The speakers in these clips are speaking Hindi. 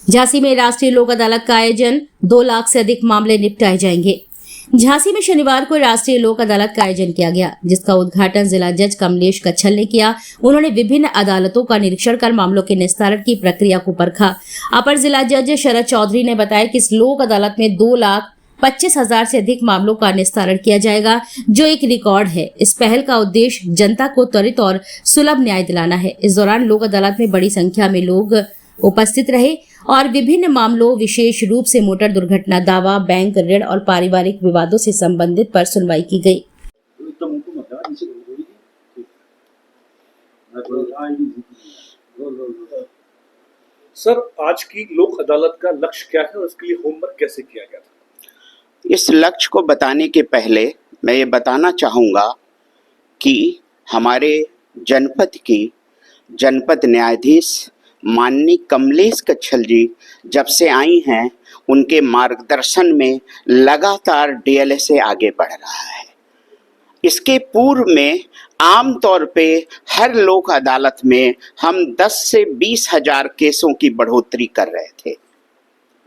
झांसी में राष्ट्रीय लोक अदालत का आयोजन, 2 लाख से अधिक मामले निपटाए जाएंगे। झांसी में शनिवार को राष्ट्रीय लोक अदालत का आयोजन किया गया, जिसका उद्घाटन जिला जज कमलेश कच्छल ने किया। उन्होंने विभिन्न अदालतों का निरीक्षण कर मामलों के निस्तारण की प्रक्रिया को परखा। अपर जिला जज शरद चौधरी ने बताया कि इस लोक अदालत में 2,25,000 से अधिक मामलों का निस्तारण किया जाएगा, जो एक रिकॉर्ड है। इस पहल का उद्देश्य जनता को त्वरित और सुलभ न्याय दिलाना है। इस दौरान लोक अदालत में बड़ी संख्या में लोग उपस्थित रहे और विभिन्न मामलों, विशेष रूप से मोटर दुर्घटना दावा, बैंक ऋण और पारिवारिक विवादों से संबंधित पर सुनवाई की गई। सर, आज की लोक अदालत का लक्ष्य क्या है और उसके लिए होमवर्क कैसे किया गया था? इस लक्ष्य को बताने के पहले मैं ये बताना चाहूँगा कि हमारे जनपद की जनपद न्यायाधीश माननीय कमलेश कच्छल जी जब से आई हैं, उनके मार्गदर्शन में लगातार डीएलएसए आगे बढ़ रहा है। इसके पूर्व में आम तौर पे हर लोक अदालत में हम 10 से 20,000 केसों की बढ़ोतरी कर रहे थे।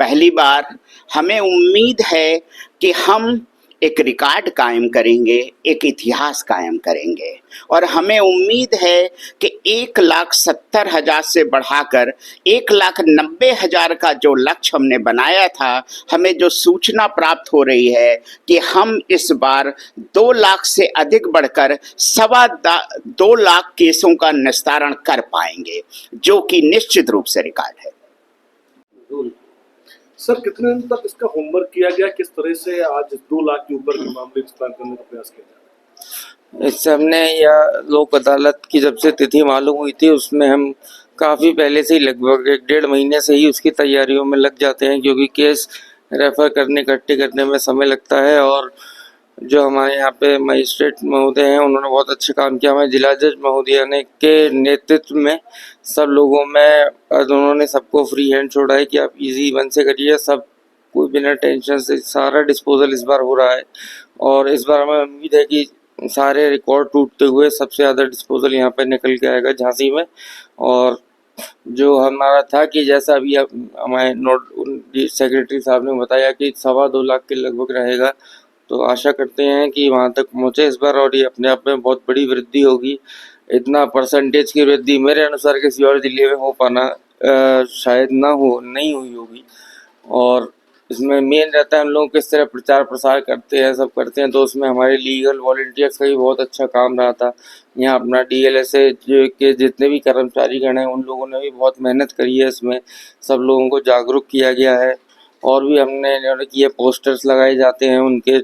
पहली बार हमें उम्मीद है कि हम एक रिकॉर्ड कायम करेंगे, एक इतिहास कायम करेंगे और हमें उम्मीद है कि 1,70,000 से बढ़ाकर 1,90,000 का जो लक्ष्य हमने बनाया था, हमें जो सूचना प्राप्त हो रही है कि हम इस बार 2 लाख से अधिक बढ़कर 2 लाख केसों का निस्तारण कर पाएंगे, जो कि निश्चित रूप से रिकॉर्ड है। सर, कितने दिन तक इसका होमवर्क किया गया? किस तरह से आज 2 लाख के ऊपर के मामले निस्तारण करने का प्रयास किया जा रहा है? इससे हमने यह लोक अदालत की जब से तिथि मालूम हुई थी, उसमें हम काफ़ी पहले से ही लगभग 1-1.5 महीने से ही उसकी तैयारियों में लग जाते हैं, क्योंकि केस रेफर करने इकट्ठे करने में समय लगता है। और जो हमारे यहाँ पे मजिस्ट्रेट महोदय हैं, उन्होंने बहुत अच्छा काम किया। हमारे जिला जज महोदय ने के नेतृत्व में सब लोगों में उन्होंने सबको फ्री हैंड छोड़ा है कि आप इजी मन से करिए, सब कोई बिना टेंशन से सारा डिस्पोजल इस बार हो रहा है। और इस बार हमें उम्मीद है कि सारे रिकॉर्ड टूटते हुए सबसे ज़्यादा डिस्पोजल यहाँ पे निकल के आएगा झांसी में। और जो हमारा था कि जैसा अभी हमारे सेक्रेटरी साहब ने बताया कि 2.25 लाख के लगभग रहेगा, तो आशा करते हैं कि वहाँ तक पहुँचे इस बार और ये अपने आप में बहुत बड़ी वृद्धि होगी। इतना परसेंटेज की वृद्धि मेरे अनुसार किसी और जिले में हो पाना शायद नहीं हुई होगी। और इसमें मेन रहता है हम लोग किस तरह प्रचार प्रसार करते हैं, सब करते हैं, तो उसमें हमारे लीगल वॉलंटियर्स का भी बहुत अच्छा काम रहा था। यहाँ अपना डीएलएसए के जितने भी कर्मचारीगण हैं, उन लोगों ने भी बहुत मेहनत करी है। इसमें सब लोगों को जागरूक किया गया है और भी हमने किए पोस्टर्स लगाए जाते हैं उनके,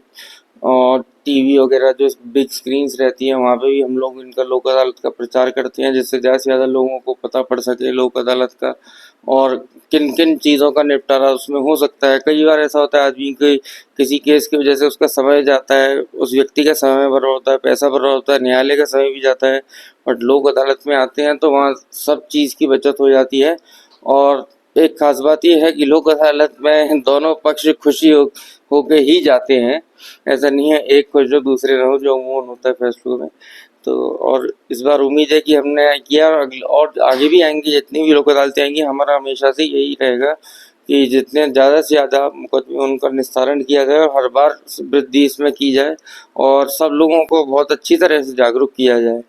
और टीवी वगैरह जो बिग स्क्रीन्स रहती हैं वहाँ पे भी हम लोग इनका लोक अदालत का प्रचार करते हैं, जिससे ज़्यादा से ज़्यादा लोगों को पता पड़ सके लोक अदालत का और किन किन चीज़ों का निपटारा उसमें हो सकता है। कई बार ऐसा होता है आदमी के किसी केस की वजह से उसका समय जाता है, उस व्यक्ति का समय बर्बाद होता है, पैसा बर्बाद होता है, न्यायालय का समय भी जाता है। बट लोक अदालत में आते हैं तो वहाँ सब चीज़ की बचत हो जाती है। और एक खास बात यह है कि लोक अदालत में दोनों पक्ष खुशी होके ही जाते हैं। ऐसा नहीं है एक खुश जो दूसरे रहो, जो अमूमन होता है फैसलों में। तो और इस बार उम्मीद है कि हमने किया और आगे भी आएंगी, जितनी भी लोक अदालतें आएंगी, हमारा हमेशा से यही रहेगा कि जितने ज़्यादा से ज़्यादा मुकदमे उनका निस्तारण किया जाए और हर बार वृद्धि इसमें की जाए और सब लोगों को बहुत अच्छी तरह से जागरूक किया जाए।